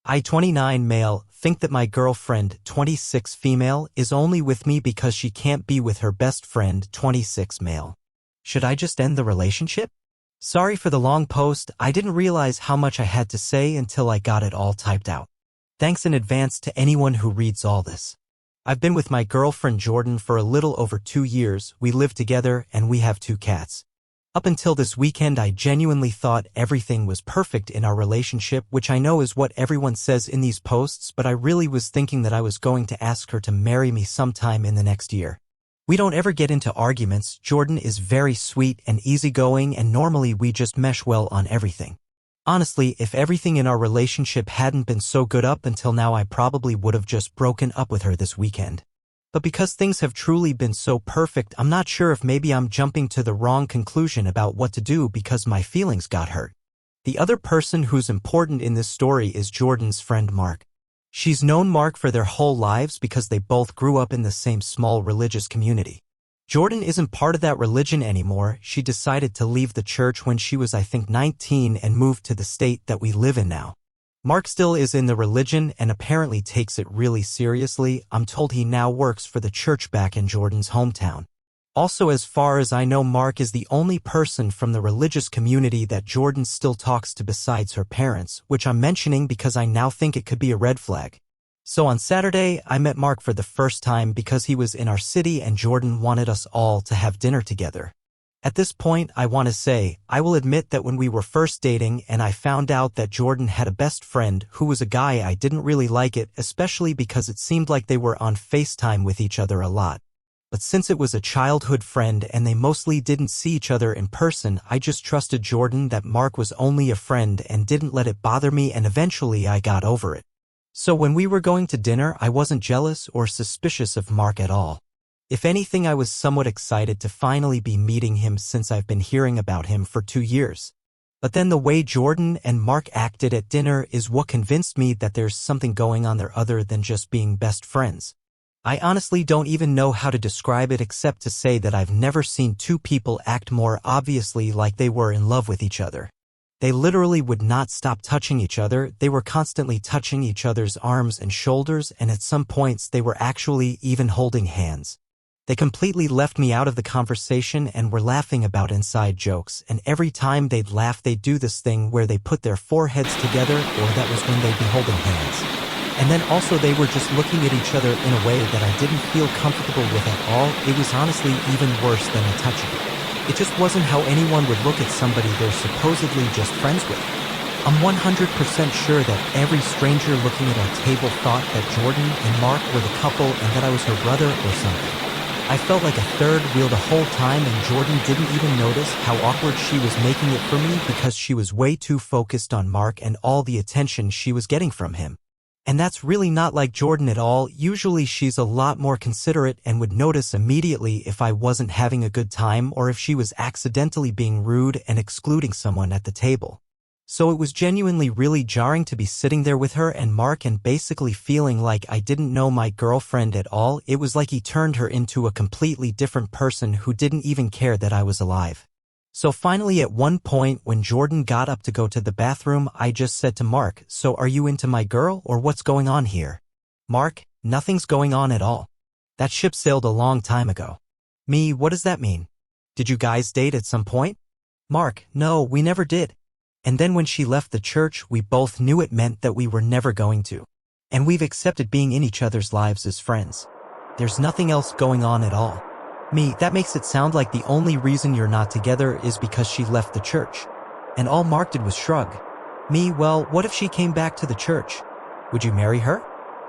I 29 male think that my girlfriend 26 female is only with me because she can't be with her best friend 26 male. Should I just end the relationship? Sorry for the long post, I didn't realize how much I had to say until I got it all typed out. Thanks in advance to anyone who reads all this. I've been with my girlfriend Jordan for a little over 2 years, we live together and we have 2 cats. Up until this weekend I genuinely thought everything was perfect in our relationship, which I know is what everyone says in these posts, but I really was thinking that I was going to ask her to marry me sometime in the next year. We don't ever get into arguments, Jordan is very sweet and easygoing and normally we just mesh well on everything. Honestly, if everything in our relationship hadn't been so good up until now I probably would have just broken up with her this weekend. But because things have truly been so perfect, I'm not sure if maybe I'm jumping to the wrong conclusion about what to do because my feelings got hurt. The other person who's important in this story is Jordan's friend Mark. She's known Mark for their whole lives because they both grew up in the same small religious community. Jordan isn't part of that religion anymore. She decided to leave the church when she was I think 19 and moved to the state that we live in now. Mark still is in the religion and apparently takes it really seriously. I'm told he now works for the church back in Jordan's hometown. Also, as far as I know, Mark is the only person from the religious community that Jordan still talks to besides her parents, which I'm mentioning because I now think it could be a red flag. So on Saturday, I met Mark for the first time because he was in our city and Jordan wanted us all to have dinner together. At this point, I want to say, I will admit that when we were first dating and I found out that Jordan had a best friend who was a guy, I didn't really like it, especially because it seemed like they were on FaceTime with each other a lot. But since it was a childhood friend and they mostly didn't see each other in person, I just trusted Jordan that Mark was only a friend and didn't let it bother me, and eventually I got over it. So when we were going to dinner, I wasn't jealous or suspicious of Mark at all. If anything, I was somewhat excited to finally be meeting him since I've been hearing about him for 2 years. But then the way Jordan and Mark acted at dinner is what convinced me that there's something going on there other than just being best friends. I honestly don't even know how to describe it except to say that I've never seen 2 people act more obviously like they were in love with each other. They literally would not stop touching each other, they were constantly touching each other's arms and shoulders, and at some points they were actually even holding hands. They completely left me out of the conversation and were laughing about inside jokes, and every time they'd laugh they'd do this thing where they put their foreheads together, or that was when they'd be holding hands. And then also they were just looking at each other in a way that I didn't feel comfortable with at all. It was honestly even worse than the touching. It just wasn't how anyone would look at somebody they're supposedly just friends with. I'm 100% sure that every stranger looking at our table thought that Jordan and Mark were the couple and that I was her brother or something. I felt like a third wheel the whole time, and Jordan didn't even notice how awkward she was making it for me because she was way too focused on Mark and all the attention she was getting from him. And that's really not like Jordan at all. Usually she's a lot more considerate and would notice immediately if I wasn't having a good time or if she was accidentally being rude and excluding someone at the table. So it was genuinely really jarring to be sitting there with her and Mark and basically feeling like I didn't know my girlfriend at all. It was like he turned her into a completely different person who didn't even care that I was alive. So finally at one point when Jordan got up to go to the bathroom, I just said to Mark, "So are you into my girl or what's going on here?" Mark, "Nothing's going on at all. That ship sailed a long time ago." Me, "What does that mean? Did you guys date at some point?" Mark, "No, we never did. And then when she left the church, we both knew it meant that we were never going to. And we've accepted being in each other's lives as friends. There's nothing else going on at all." Me, "That makes it sound like the only reason you're not together is because she left the church." And all Mark did was shrug. Me, "Well, what if she came back to the church? Would you marry her?"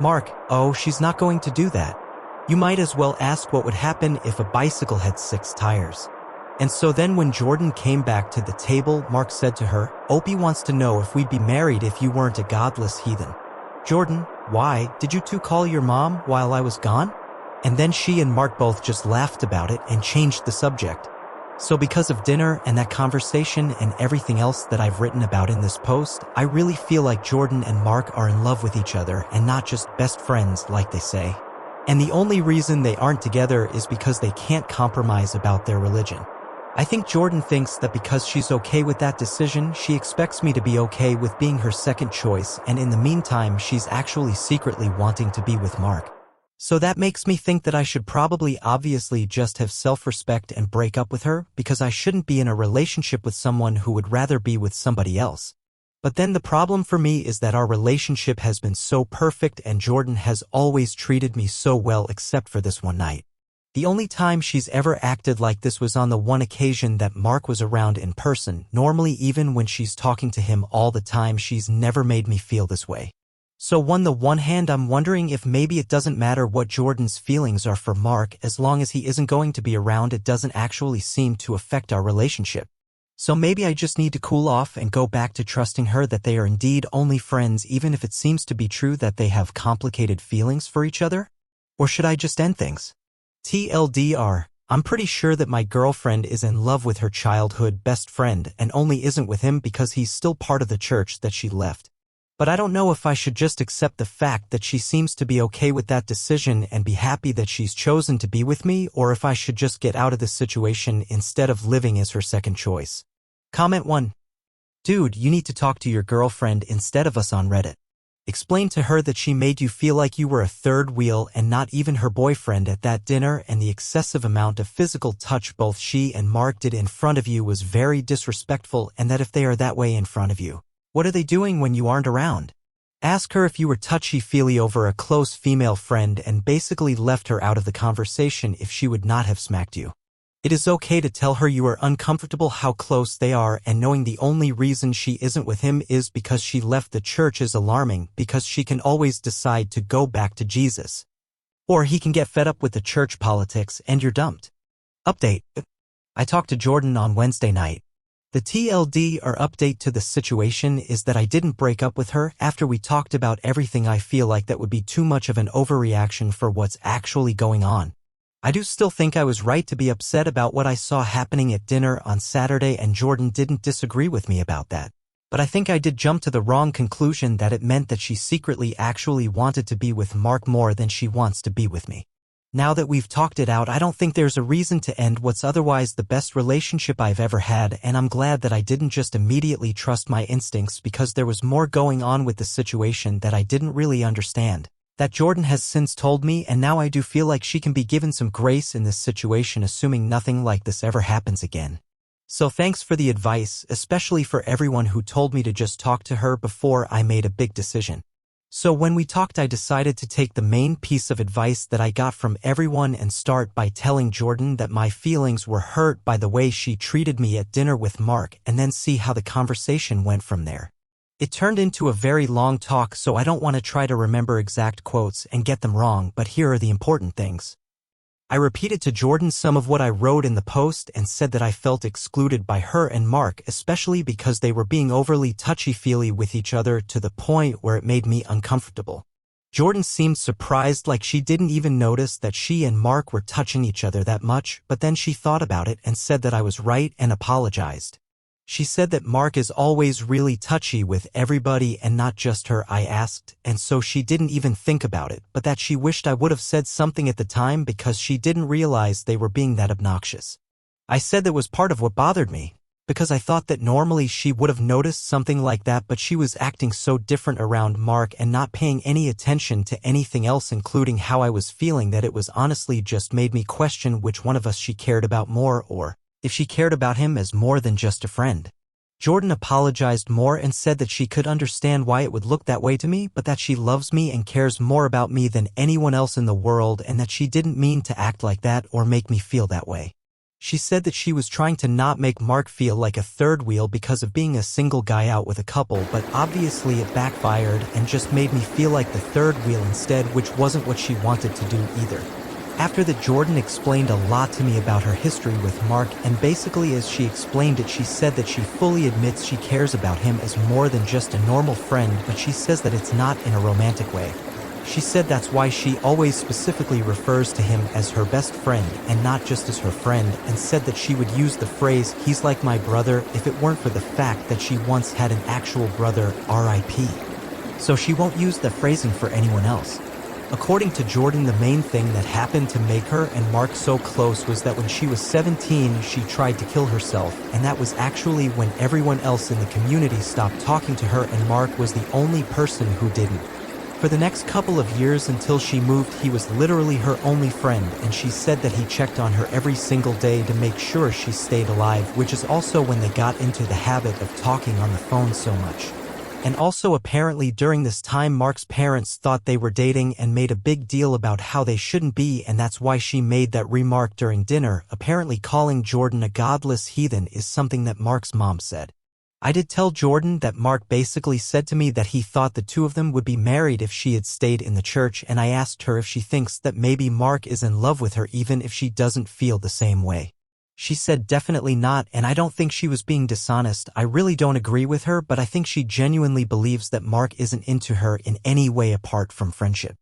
Mark, "Oh, she's not going to do that. You might as well ask what would happen if a bicycle had 6 tires. And so then when Jordan came back to the table, Mark said to her, "Opie wants to know if we'd be married if you weren't a godless heathen." Jordan, "Why, did you 2 call your mom while I was gone?" And then she and Mark both just laughed about it and changed the subject. So because of dinner and that conversation and everything else that I've written about in this post, I really feel like Jordan and Mark are in love with each other and not just best friends like they say. And the only reason they aren't together is because they can't compromise about their religion. I think Jordan thinks that because she's okay with that decision, she expects me to be okay with being her second choice, and in the meantime she's actually secretly wanting to be with Mark. So that makes me think that I should probably obviously just have self-respect and break up with her, because I shouldn't be in a relationship with someone who would rather be with somebody else. But then the problem for me is that our relationship has been so perfect and Jordan has always treated me so well except for this one night. The only time she's ever acted like this was on the one occasion that Mark was around in person. Normally, even when she's talking to him all the time, she's never made me feel this way. So on the one hand, I'm wondering if maybe it doesn't matter what Jordan's feelings are for Mark, as long as he isn't going to be around, it doesn't actually seem to affect our relationship. So maybe I just need to cool off and go back to trusting her that they are indeed only friends, even if it seems to be true that they have complicated feelings for each other? Or should I just end things? TLDR, I'm pretty sure that my girlfriend is in love with her childhood best friend and only isn't with him because he's still part of the church that she left. But I don't know if I should just accept the fact that she seems to be okay with that decision and be happy that she's chosen to be with me, or if I should just get out of this situation instead of living as her second choice. Comment 1. Dude, you need to talk to your girlfriend instead of us on Reddit. Explain to her that she made you feel like you were a third wheel and not even her boyfriend at that dinner, and the excessive amount of physical touch both she and Mark did in front of you was very disrespectful, and that if they are that way in front of you, what are they doing when you aren't around? Ask her if you were touchy-feely over a close female friend and basically left her out of the conversation if she would not have smacked you. It is okay to tell her you are uncomfortable how close they are, and knowing the only reason she isn't with him is because she left the church is alarming, because she can always decide to go back to Jesus. Or he can get fed up with the church politics and you're dumped. Update. I talked to Jordan on Wednesday night. The TLD or update to the situation is that I didn't break up with her after we talked about everything. I feel like that would be too much of an overreaction for what's actually going on. I do still think I was right to be upset about what I saw happening at dinner on Saturday, and Jordan didn't disagree with me about that. But I think I did jump to the wrong conclusion that it meant that she secretly actually wanted to be with Mark more than she wants to be with me. Now that we've talked it out, I don't think there's a reason to end what's otherwise the best relationship I've ever had, and I'm glad that I didn't just immediately trust my instincts, because there was more going on with the situation that I didn't really understand. That Jordan has since told me, and now I do feel like she can be given some grace in this situation, assuming nothing like this ever happens again. So thanks for the advice, especially for everyone who told me to just talk to her before I made a big decision. So when we talked, I decided to take the main piece of advice that I got from everyone and start by telling Jordan that my feelings were hurt by the way she treated me at dinner with Mark, and then see how the conversation went from there. It turned into a very long talk, so I don't want to try to remember exact quotes and get them wrong, but here are the important things. I repeated to Jordan some of what I wrote in the post and said that I felt excluded by her and Mark, especially because they were being overly touchy-feely with each other to the point where it made me uncomfortable. Jordan seemed surprised, like she didn't even notice that she and Mark were touching each other that much, but then she thought about it and said that I was right and apologized. She said that Mark is always really touchy with everybody and not just her, I asked, and so she didn't even think about it, but that she wished I would have said something at the time because she didn't realize they were being that obnoxious. I said that was part of what bothered me, because I thought that normally she would have noticed something like that, but she was acting so different around Mark and not paying any attention to anything else, including how I was feeling, that it was honestly just made me question which one of us she cared about more, or if she cared about him as more than just a friend. Jordan apologized more and said that she could understand why it would look that way to me, but that she loves me and cares more about me than anyone else in the world, and that she didn't mean to act like that or make me feel that way. She said that she was trying to not make Mark feel like a third wheel because of being a single guy out with a couple, but obviously it backfired and just made me feel like the third wheel instead, which wasn't what she wanted to do either. After that, Jordan explained a lot to me about her history with Mark, and basically as she explained it, she said that she fully admits she cares about him as more than just a normal friend, but she says that it's not in a romantic way. She said that's why she always specifically refers to him as her best friend and not just as her friend, and said that she would use the phrase, "he's like my brother," if it weren't for the fact that she once had an actual brother, RIP. So she won't use the phrasing for anyone else. According to Jordan, the main thing that happened to make her and Mark so close was that when she was 17, she tried to kill herself, and that was actually when everyone else in the community stopped talking to her and Mark was the only person who didn't. For the next couple of years until she moved, he was literally her only friend, and she said that he checked on her every single day to make sure she stayed alive, which is also when they got into the habit of talking on the phone so much. And also apparently during this time Mark's parents thought they were dating and made a big deal about how they shouldn't be, and that's why she made that remark during dinner. Apparently calling Jordan a godless heathen is something that Mark's mom said. I did tell Jordan that Mark basically said to me that he thought the two of them would be married if she had stayed in the church, and I asked her if she thinks that maybe Mark is in love with her even if she doesn't feel the same way. She said definitely not, and I don't think she was being dishonest. I really don't agree with her, but I think she genuinely believes that Mark isn't into her in any way apart from friendship.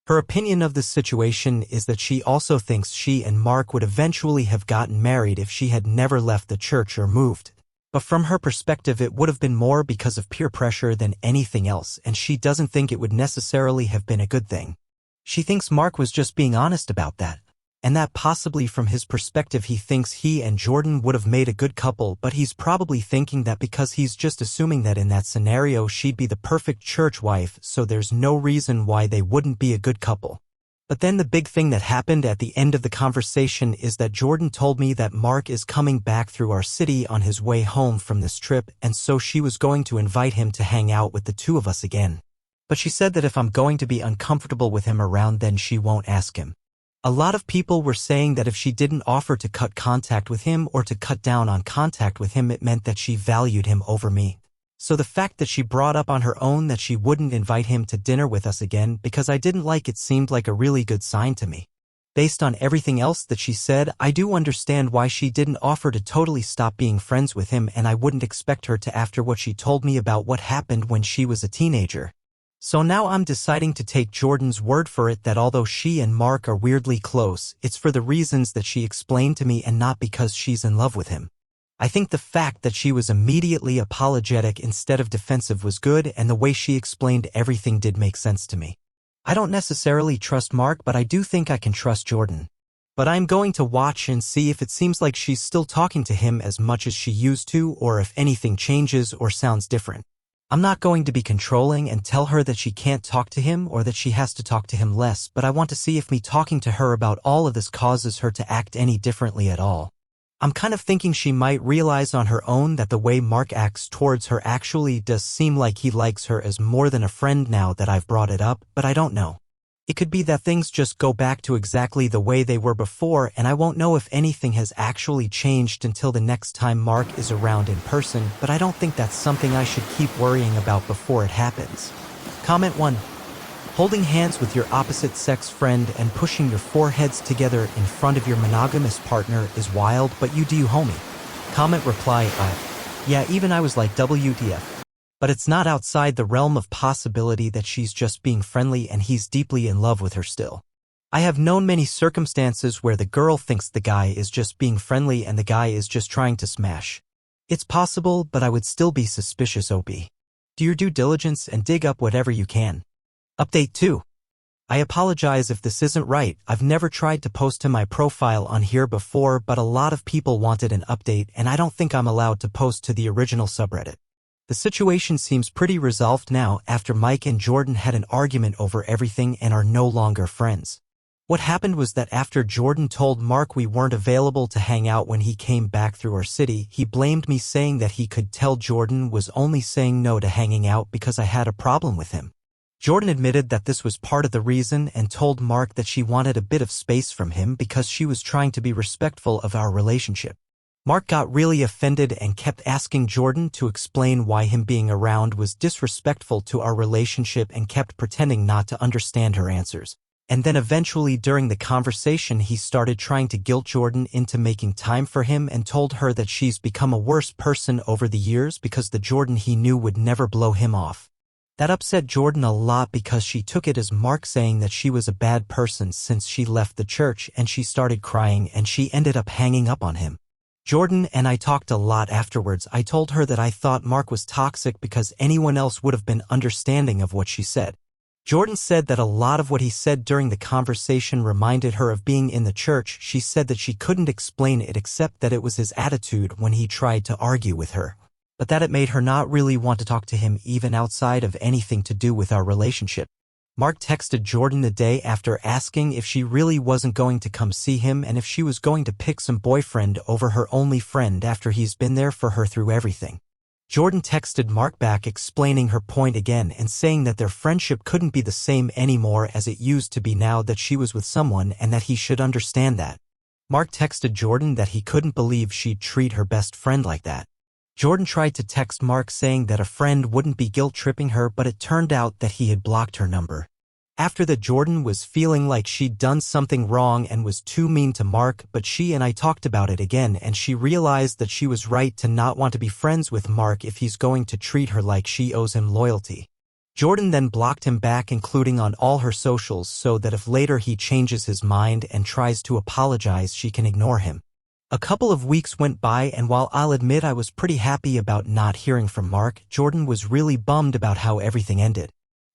Her opinion of this situation is that she also thinks she and Mark would eventually have gotten married if she had never left the church or moved. But from her perspective it would have been more because of peer pressure than anything else, and she doesn't think it would necessarily have been a good thing. She thinks Mark was just being honest about that, and that possibly from his perspective he thinks he and Jordan would have made a good couple, but he's probably thinking that because he's just assuming that in that scenario she'd be the perfect church wife, so there's no reason why they wouldn't be a good couple. But then the big thing that happened at the end of the conversation is that Jordan told me that Mark is coming back through our city on his way home from this trip, and so she was going to invite him to hang out with the two of us again. But she said that if I'm going to be uncomfortable with him around, then she won't ask him. A lot of people were saying that if she didn't offer to cut contact with him or to cut down on contact with him, it meant that she valued him over me. So the fact that she brought up on her own that she wouldn't invite him to dinner with us again because I didn't like it seemed like a really good sign to me. Based on everything else that she said, I do understand why she didn't offer to totally stop being friends with him, and I wouldn't expect her to after what she told me about what happened when she was a teenager. So now I'm deciding to take Jordan's word for it that although she and Mark are weirdly close, it's for the reasons that she explained to me and not because she's in love with him. I think the fact that she was immediately apologetic instead of defensive was good, and the way she explained everything did make sense to me. I don't necessarily trust Mark, but I do think I can trust Jordan. But I'm going to watch and see if it seems like she's still talking to him as much as she used to, or if anything changes or sounds different. I'm not going to be controlling and tell her that she can't talk to him or that she has to talk to him less, but I want to see if me talking to her about all of this causes her to act any differently at all. I'm kind of thinking she might realize on her own that the way Mark acts towards her actually does seem like he likes her as more than a friend now that I've brought it up, but I don't know. It could be that things just go back to exactly the way they were before, and I won't know if anything has actually changed until the next time Mark is around in person, but I don't think that's something I should keep worrying about before it happens. Comment 1. Holding hands with your opposite-sex friend and pushing your foreheads together in front of your monogamous partner is wild, but you do, homie. Comment reply, yeah, even I was like WTF. But it's not outside the realm of possibility that she's just being friendly and he's deeply in love with her still. I have known many circumstances where the girl thinks the guy is just being friendly and the guy is just trying to smash. It's possible, but I would still be suspicious. OP. Do your due diligence and dig up whatever you can. Update 2. I apologize if this isn't right. I've never tried to post to my profile on here before, but a lot of people wanted an update and I don't think I'm allowed to post to the original subreddit. The situation seems pretty resolved now after Mike and Jordan had an argument over everything and are no longer friends. What happened was that after Jordan told Mark we weren't available to hang out when he came back through our city, he blamed me, saying that he could tell Jordan was only saying no to hanging out because I had a problem with him. Jordan admitted that this was part of the reason and told Mark that she wanted a bit of space from him because she was trying to be respectful of our relationship. Mark got really offended and kept asking Jordan to explain why him being around was disrespectful to our relationship and kept pretending not to understand her answers. And then eventually during the conversation he started trying to guilt Jordan into making time for him and told her that she's become a worse person over the years because the Jordan he knew would never blow him off. That upset Jordan a lot because she took it as Mark saying that she was a bad person since she left the church, and she started crying and she ended up hanging up on him. Jordan and I talked a lot afterwards. I told her that I thought Mark was toxic because anyone else would have been understanding of what she said. Jordan said that a lot of what he said during the conversation reminded her of being in the church. She said that she couldn't explain it except that it was his attitude when he tried to argue with her, but that it made her not really want to talk to him even outside of anything to do with our relationship. Mark texted Jordan the day after asking if she really wasn't going to come see him and if she was going to pick some boyfriend over her only friend after he's been there for her through everything. Jordan texted Mark back explaining her point again and saying that their friendship couldn't be the same anymore as it used to be now that she was with someone and that he should understand that. Mark texted Jordan that he couldn't believe she'd treat her best friend like that. Jordan tried to text Mark saying that a friend wouldn't be guilt-tripping her, but it turned out that he had blocked her number. After that, Jordan was feeling like she'd done something wrong and was too mean to Mark, but she and I talked about it again and she realized that she was right to not want to be friends with Mark if he's going to treat her like she owes him loyalty. Jordan then blocked him back, including on all her socials, so that if later he changes his mind and tries to apologize, she can ignore him. A couple of weeks went by, and while I'll admit I was pretty happy about not hearing from Mark, Jordan was really bummed about how everything ended.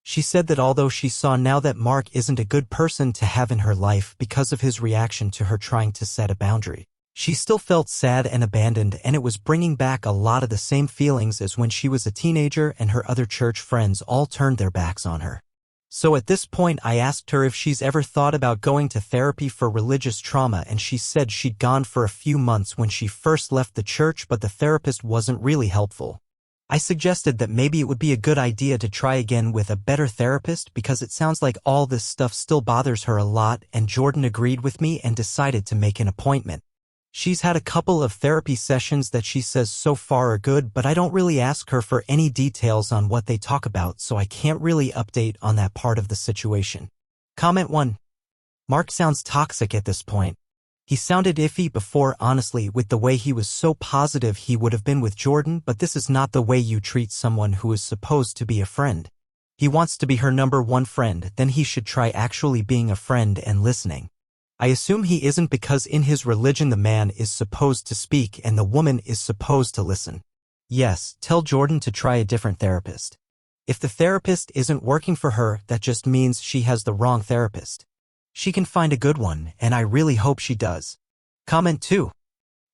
She said that although she saw now that Mark isn't a good person to have in her life because of his reaction to her trying to set a boundary, she still felt sad and abandoned, and it was bringing back a lot of the same feelings as when she was a teenager and her other church friends all turned their backs on her. So at this point I asked her if she's ever thought about going to therapy for religious trauma, and she said she'd gone for a few months when she first left the church, but the therapist wasn't really helpful. I suggested that maybe it would be a good idea to try again with a better therapist because it sounds like all this stuff still bothers her a lot, and Jordan agreed with me and decided to make an appointment. She's had a couple of therapy sessions that she says so far are good, but I don't really ask her for any details on what they talk about, so I can't really update on that part of the situation. Comment 1. Mark sounds toxic at this point. He sounded iffy before, honestly, with the way he was so positive he would have been with Jordan, but this is not the way you treat someone who is supposed to be a friend. He wants to be her number one friend, then he should try actually being a friend and listening. I assume he isn't because in his religion the man is supposed to speak and the woman is supposed to listen. Yes, tell Jordan to try a different therapist. If the therapist isn't working for her, that just means she has the wrong therapist. She can find a good one, and I really hope she does. Comment 2.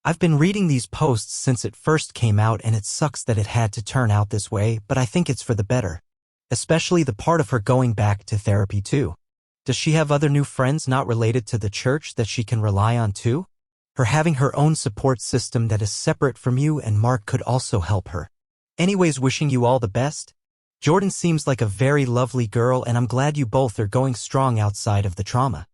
I've been reading these posts since it first came out, and it sucks that it had to turn out this way, but I think it's for the better. Especially the part of her going back to therapy too. Does she have other new friends not related to the church that she can rely on too? Her having her own support system that is separate from you and Mark could also help her. Anyways, wishing you all the best. Jordan seems like a very lovely girl, and I'm glad you both are going strong outside of the trauma.